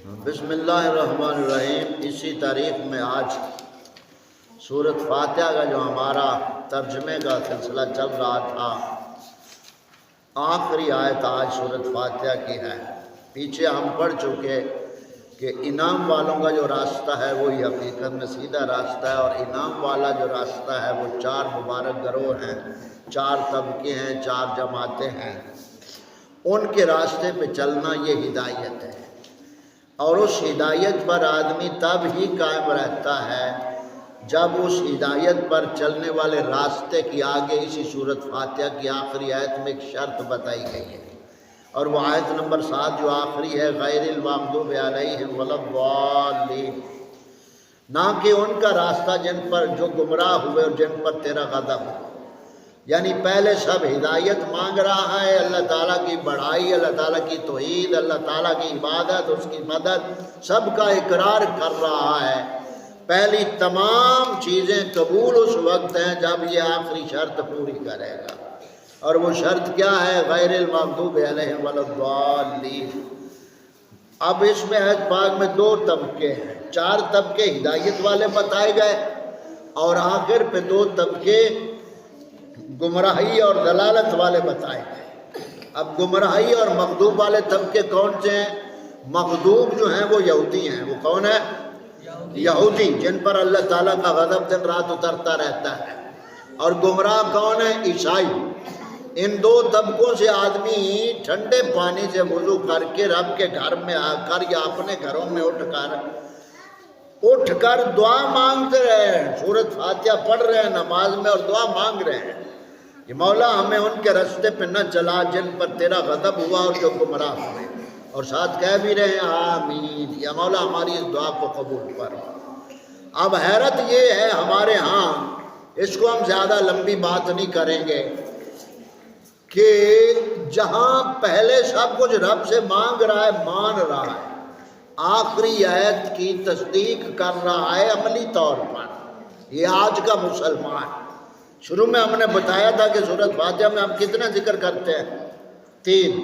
بسم اللہ الرحمن الرحیم۔ اسی تاریخ میں آج سورۃ فاتحہ کا جو ہمارا ترجمے کا سلسلہ چل رہا تھا، آخری آیت آج سورۃ فاتحہ کی ہے۔ پیچھے ہم پڑھ چکے کہ انعام والوں کا جو راستہ ہے وہی حقیقت میں سیدھا راستہ ہے، اور انعام والا جو راستہ ہے وہ چار مبارک گروہ ہیں، چار طبقے ہیں، چار جماعتیں ہیں۔ ان کے راستے پہ چلنا یہ ہدایت ہے، اور اس ہدایت پر آدمی تب ہی قائم رہتا ہے جب اس ہدایت پر چلنے والے راستے کی آگے اسی سورۃ فاتحہ کی آخری آیت میں ایک شرط بتائی گئی ہے، اور وہ آیت نمبر 7 جو آخری ہے، غیر المغضوب علیہم ولا الضالین، نہ کہ ان کا راستہ جن پر جو گمراہ ہوئے اور جن پر تیرا غضب ہو۔ یعنی پہلے سب ہدایت مانگ رہا ہے، اللہ تعالیٰ کی بڑائی، اللہ تعالیٰ کی توحید، اللہ تعالیٰ کی عبادت، اس کی مدد، سب کا اقرار کر رہا ہے۔ پہلی تمام چیزیں قبول اس وقت ہیں جب یہ آخری شرط پوری کرے گا، اور وہ شرط کیا ہے؟ غیر المغضوب علیہم ولا الضالین۔ اب اس میں آیت پاک میں 2 طبقے ہیں، 4 طبقے ہدایت والے بتائے گئے، اور آخر پہ 2 طبقے گمراہی اور دلالت والے بتائے گئے۔ اب گمراہی اور مغضوب والے طبقے کون سے ہیں؟ مغضوب جو ہیں وہ یہودی ہیں۔ وہ کون ہے؟ یہودی، جن پر اللہ تعالیٰ کا غضب دن رات اترتا رہتا ہے۔ اور گمراہ کون ہے؟ عیسائی۔ ان 2 طبقوں سے آدمی ٹھنڈے پانی سے وضو کر کے رب کے گھر میں آ کر یا اپنے گھروں میں اٹھ کر دعا مانگتے رہے ہیں، سورۃ فاتحہ پڑھ رہے ہیں نماز میں اور دعا مانگ رہے ہیں کہ مولا ہمیں ان کے راستے پہ نہ چلا جن پر تیرا غضب ہوا اور جو گمراہ ہوئے، اور ساتھ کہہ بھی رہے ہیں آمین، یا مولا ہماری اس دعا کو قبول کر۔ اب حیرت یہ ہے ہمارے ہاں، اس کو ہم زیادہ لمبی بات نہیں کریں گے، کہ جہاں پہلے سب کچھ رب سے مانگ رہا ہے، مان رہا ہے، آخری آیت کی تصدیق کر رہا ہے عملی طور پر، یہ آج کا مسلمان۔ شروع میں ہم نے بتایا تھا کہ سورۃ فاتحہ میں ہم کتنا ذکر کرتے ہیں؟ 3۔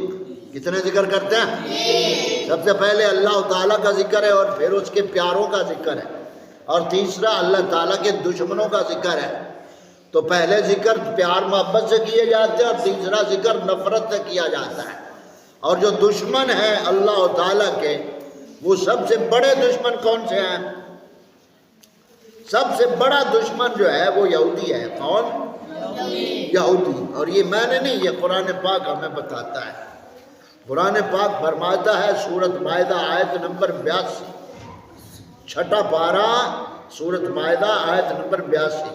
کتنے ذکر کرتے ہیں؟ سب سے پہلے اللہ تعالیٰ کا ذکر ہے، اور پھر اس کے پیاروں کا ذکر ہے، اور تیسرا اللہ تعالیٰ کے دشمنوں کا ذکر ہے۔ تو پہلے ذکر پیار محبت سے کیے جاتے ہیں، اور تیسرا ذکر نفرت سے کیا جاتا ہے۔ اور جو دشمن ہیں اللہ تعالیٰ کے، وہ سب سے بڑے دشمن کون سے ہیں؟ سب سے بڑا دشمن جو ہے وہ یہودی ہے۔ کون؟ یہودی۔ اور یہ میں نے نہیں، یہ قرآن پاک ہمیں بتاتا ہے۔ قرآن پاک فرماتا ہے سورۃ مائدہ آیت نمبر 82، 6 پارہ سورۃ مائدہ آیت نمبر 82،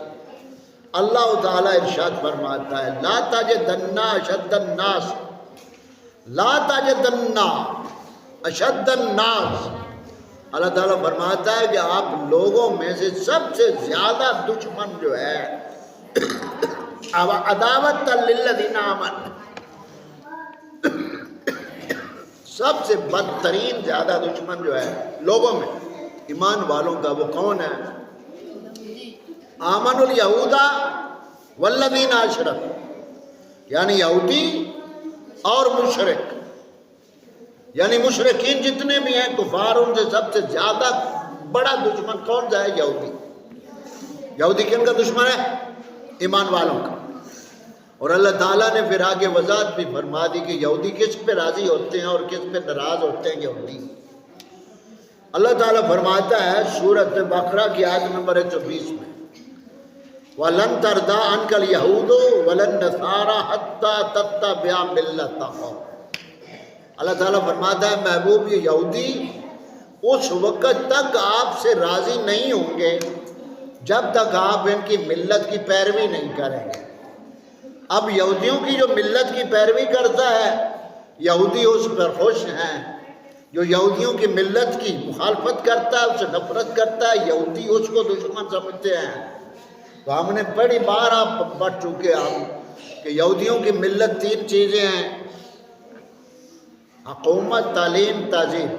اللہ تعالیٰ ارشاد فرماتا ہے لا تجدن اشد الناس، لا تجدن اشد الناس، اللہ تعالیٰ فرماتا ہے کہ آپ لوگوں میں سے سب سے زیادہ دشمن جو ہے عداوت للذین آمنوا، سب سے بدترین زیادہ دشمن جو ہے لوگوں میں ایمان والوں کا، وہ کون ہے؟ آمن الیہود والذین اشرکوا، یعنی یہودی اور مشرک، یعنی مشرکین جتنے بھی ہیں کفار، ان سے سب سے زیادہ بڑا دشمن کون سا ہے؟ یہودی۔ یہودی کن کا دشمن ہے؟ ایمان والوں کا۔ اور اللہ تعالیٰ نے پھر آگے وضاحت بھی فرما دی کہ یہودی کس پہ راضی ہوتے ہیں اور کس پہ ناراض ہوتے ہیں یہودی۔ اللہ تعالیٰ فرماتا ہے سورۃ بقرہ کی آیت نمبر 120 میں وَلَن تَرْضَىٰ عَنْكَ الْيَهُودُ وَلَا النَّصَارَىٰ حَتَّىٰ تَتَّبِعَ مِلَّتَهُمْ۔ اللہ تعالیٰ فرماتا ہے محبوب یہ یہودی اس وقت تک آپ سے راضی نہیں ہوں گے جب تک آپ ان کی ملت کی پیروی نہیں کریں گے۔ اب یہودیوں کی جو ملت کی پیروی کرتا ہے، یہودی اس پر خوش ہیں۔ جو یہودیوں کی ملت کی مخالفت کرتا ہے، اسے نفرت کرتا ہے، یہودی اس کو دشمن سمجھتے ہیں۔ تو ہم نے بڑی بار آپ پڑھ چکے ہم کہ یہودیوں کی ملت 3 چیزیں ہیں، حکومت، تعلیم، تہذیب۔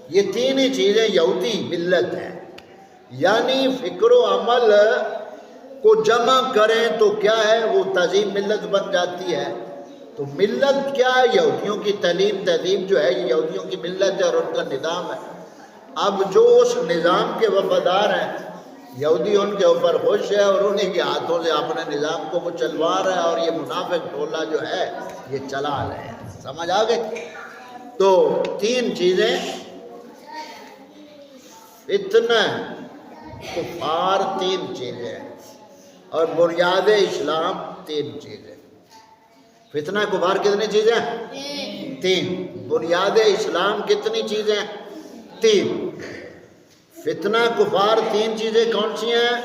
یہ 3 ہی چیزیں یہودی ملت ہیں، یعنی فکر و عمل کو جمع کریں تو کیا ہے؟ وہ تہذیب ملت بن جاتی ہے، تو ملت کیا ہے؟ یہودیوں کی تعلیم تہذیب جو ہے یہ یہودیوں کی ملت ہے اور ان کا نظام ہے۔ اب جو اس نظام کے وفادار ہیں یہودی ان کے اوپر خوش ہے اور انہیں کے ہاتھوں سے اپنے نظام کو وہ چلوا رہا ہے، اور یہ منافق ٹولہ جو ہے یہ چلا رہے ہیں۔ سمجھ آ گئی؟ تو تین چیزیں، فتنہ، کفار تین چیزیں، اور بنیاد اسلام تین چیزیں۔ فتنہ کفار کتنی چیزیں؟ تین۔ بنیاد اسلام کتنی چیزیں؟ تین۔ فتنہ کفار تین چیزیں کون سی ہیں؟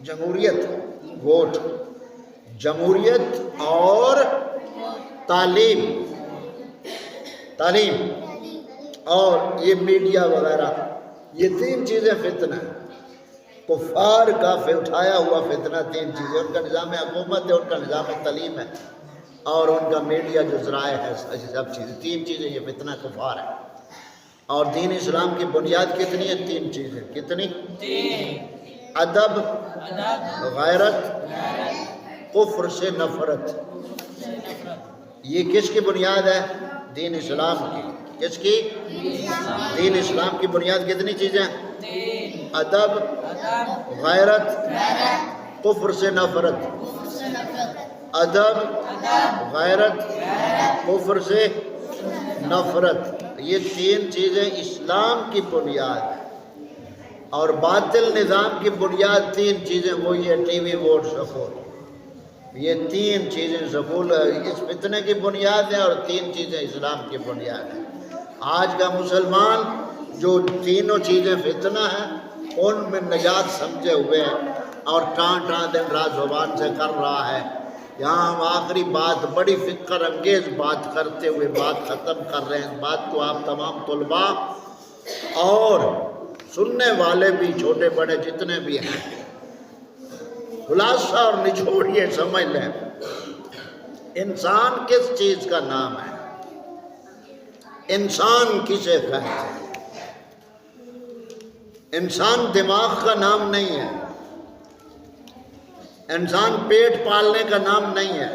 جمہوریت، ووٹ، جمہوریت اور تعلیم اور یہ میڈیا وغیرہ، یہ تین چیزیں فتنہ ہیں۔ کفار کا اٹھایا ہوا فتنہ تین چیزیں، ان کا نظام حکومت ہے، ان کا نظام تعلیم ہے، اور ان کا میڈیا جو ذرائع ہے، سب چیزیں، تین چیزیں یہ فتنہ کفار ہے۔ اور دین اسلام کی بنیاد کتنی ہے؟ تین چیزیں۔ کتنی؟ ادب، غیرت، کفر سے نفرت۔ یہ کس کی بنیاد ہے؟ دین اسلام کی۔ کس کی؟ دین اسلام کی بنیاد کتنی چیزیں؟ ادب، غیرت، کفر سے نفرت۔ ادب، غیرت، کفر سے نفرت، یہ تین چیزیں اسلام کی بنیاد ہے۔ اور باطل نظام کی بنیاد تین چیزیں، وہی ہے ٹی وی، ووٹ، سکول۔ یہ تین چیزیں سکول اس فتنے کی بنیاد ہے، اور تین چیزیں اسلام کی بنیاد ہے۔ آج کا مسلمان جو تینوں چیزیں فتنہ ہیں ان میں نجات سمجھے ہوئے ہیں، اور ٹان دن رات زبان سے کر رہا ہے۔ یہاں ہم آخری بات، بڑی فکر انگیز بات کرتے ہوئے بات ختم کر رہے ہیں۔ اس بات کو آپ تمام طلباء اور سننے والے بھی، چھوٹے بڑے جتنے بھی ہیں، خلاصہ اور نچوڑ یہ سمجھ لیں، انسان کس چیز کا نام ہے؟ انسان کسے کہتے ہیں؟ انسان دماغ کا نام نہیں ہے، انسان پیٹ پالنے کا نام نہیں ہے،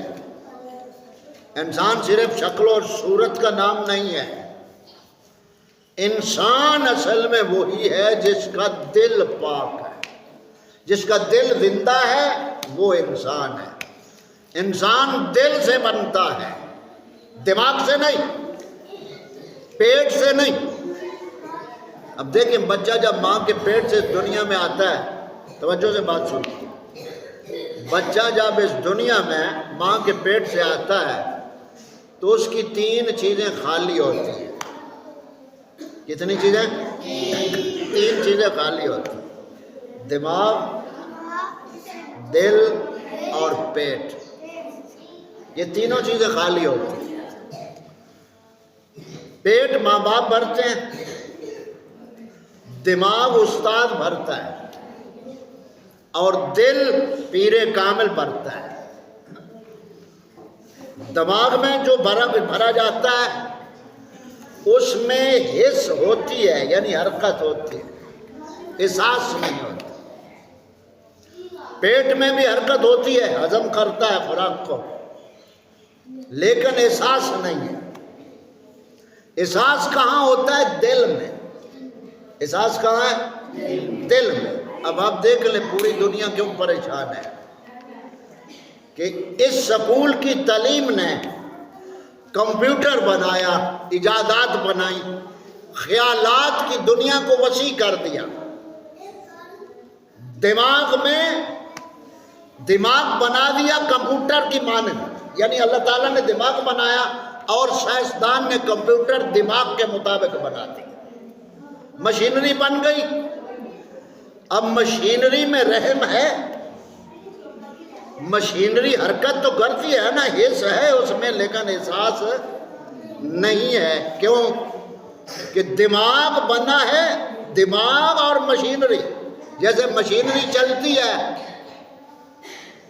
انسان صرف شکل اور صورت کا نام نہیں ہے۔ انسان اصل میں وہی ہے جس کا دل پاک ہے، جس کا دل زندہ ہے، وہ انسان ہے۔ انسان دل سے بنتا ہے، دماغ سے نہیں، پیٹ سے نہیں۔ اب دیکھیں بچہ جب ماں کے پیٹ سے اس دنیا میں آتا ہے، توجہ سے بات سنیں، بچہ جب اس دنیا میں ماں کے پیٹ سے آتا ہے تو اس کی تین چیزیں خالی ہوتی ہیں۔ کتنی چیزیں؟ تین چیزیں خالی ہوتی ہیں، دماغ، دل اور پیٹ، یہ تینوں چیزیں خالی ہوتی ہیں۔ پیٹ ماں باپ بھرتے ہیں، دماغ استاد بھرتا ہے، اور دل پیر کامل بھرتا ہے۔ دماغ میں جو بھرا جاتا ہے اس میں حس ہوتی ہے، یعنی حرکت ہوتی ہے، احساس نہیں ہوتا۔ پیٹ میں بھی حرکت ہوتی ہے، ہضم کرتا ہے خوراک کو، لیکن احساس نہیں ہے۔ احساس کہاں ہوتا ہے؟ دل میں۔ احساس کہاں ہے؟ دل میں۔ اب آپ دیکھ لیں پوری دنیا کیوں پریشان ہے کہ اس سکول کی تعلیم نے کمپیوٹر بنایا، ایجادات بنائی، خیالات کی دنیا کو وسیع کر دیا۔ دماغ میں دماغ بنا دیا کمپیوٹر کی مانند، یعنی اللہ تعالیٰ نے دماغ بنایا اور سائنسدان نے کمپیوٹر دماغ کے مطابق بنا دی، مشینری بن گئی۔ اب مشینری میں رحم ہے؟ مشینری حرکت تو کرتی ہے نا، حس ہے اس میں، لیکن احساس نہیں ہے۔ کیوں؟ کہ دماغ بنا ہے، دماغ اور مشینری، جیسے مشینری چلتی ہے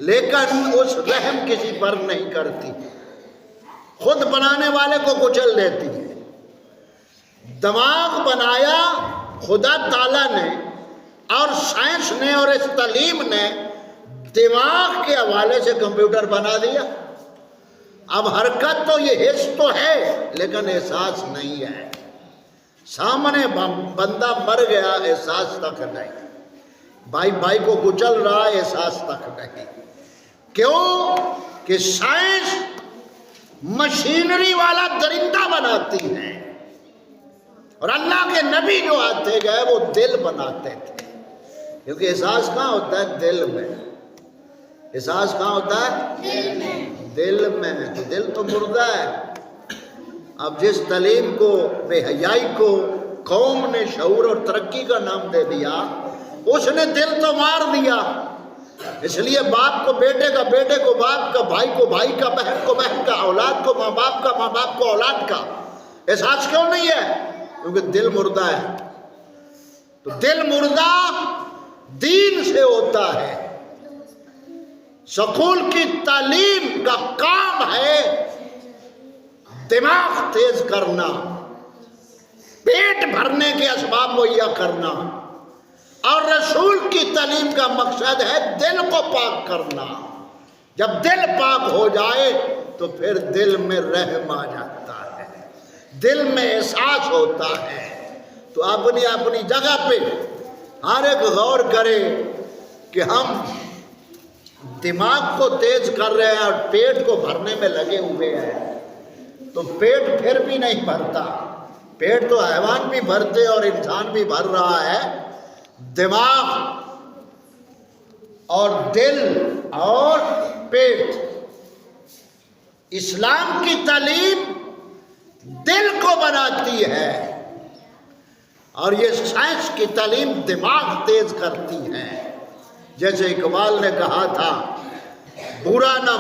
لیکن اس رحم کسی پر نہیں کرتی، خود بنانے والے کو کچل دیتی ہے۔ دماغ بنایا خدا تعالیٰ نے، اور سائنس نے اور اس تعلیم نے دماغ کے حوالے سے کمپیوٹر بنا دیا۔ اب حرکت تو یہ حس تو ہے لیکن احساس نہیں ہے. سامنے بندہ مر گیا احساس تک نہیں. بھائی کو کچل رہا احساس تک نہیں. کیوں کہ سائنس مشینری والا درندہ بناتی ہے اور اللہ کے نبی جو آتے گئے وہ دل بناتے تھے. کیونکہ احساس کہاں ہوتا ہے؟ دل میں. احساس کہاں ہوتا ہے؟ دل میں. تو دل تو مردہ ہے. اب جس تعلیم کو، بے حیائی کو قوم نے شعور اور ترقی کا نام دے دیا، اس نے دل تو مار دیا. اس لیے باپ کو بیٹے کا، بیٹے کو باپ کا، بھائی کو بھائی کا، بہن کو بہن کا، اولاد کو ماں باپ کا، ماں باپ کو اولاد کا. احساس کیوں نہیں ہے؟ کیونکہ دل مردہ ہے. تو دل مردہ دین سے ہوتا ہے. سکول کی تعلیم کا کام ہے دماغ تیز کرنا، پیٹ بھرنے کے اسباب مہیا کرنا، اور رسول کی تعلیم کا مقصد ہے دل کو پاک کرنا. جب دل پاک ہو جائے تو پھر دل میں رحم آ جاتا ہے، دل میں احساس ہوتا ہے. تو اپنی اپنی جگہ پہ ہر ایک غور کرے کہ ہم دماغ کو تیز کر رہے ہیں اور پیٹ کو بھرنے میں لگے ہوئے ہیں تو پیٹ پھر بھی نہیں بھرتا. پیٹ تو حیوان بھی بھرتے اور انسان بھی بھر رہا ہے. دماغ اور دل اور پیٹ. اسلام کی تعلیم دل کو بناتی ہے اور یہ سائنس کی تعلیم دماغ تیز کرتی ہے. جیسے اقبال نے کہا تھا، برا نہ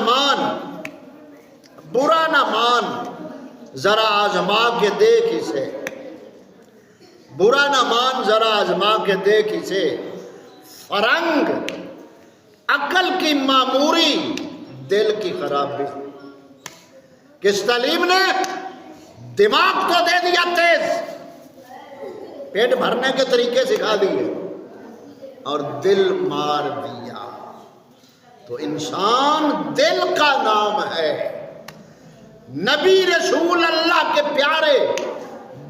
مان ذرا آزما کے دیکھ اسے، برا نہ مان ذرا آزما کے دیکھ اسے، فرنگ عقل کی معموری دل کی خرابی. کس تعلیم نے؟ دماغ تو دے دیا تیز، پیٹ بھرنے کے طریقے سکھا دیے اور دل مار دیا. تو انسان دل کا نام ہے. نبی رسول اللہ کے پیارے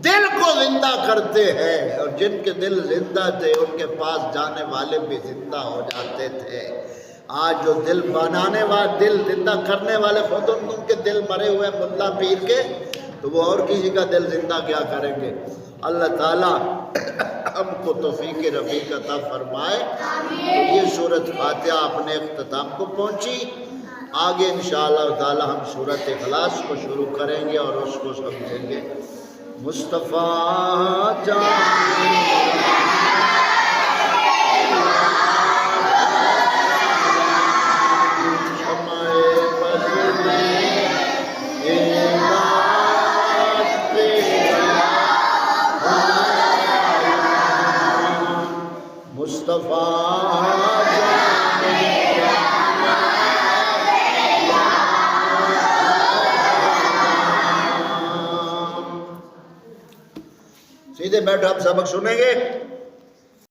دل کو زندہ کرتے ہیں، اور جن کے دل زندہ تھے ان کے پاس جانے والے بھی زندہ ہو جاتے تھے. آج جو دل بنانے والے، دل زندہ کرنے والے خود ان کے دل مرے ہوئے ملا پیر کے، تو وہ اور کسی کا دل زندہ کیا کریں گے. اللہ تعالیٰ ہم کو توفیق رفیق عطا فرمائے. یہ سورۃ فاتحہ اپنے اختتام کو پہنچی. آگے انشاءاللہ تعالیٰ ہم سورۃ اخلاص کو شروع کریں گے اور اس کو سمجھیں گے. مصطفیٰ جان سیدھے بیٹھو، آپ سبق سنیں گے.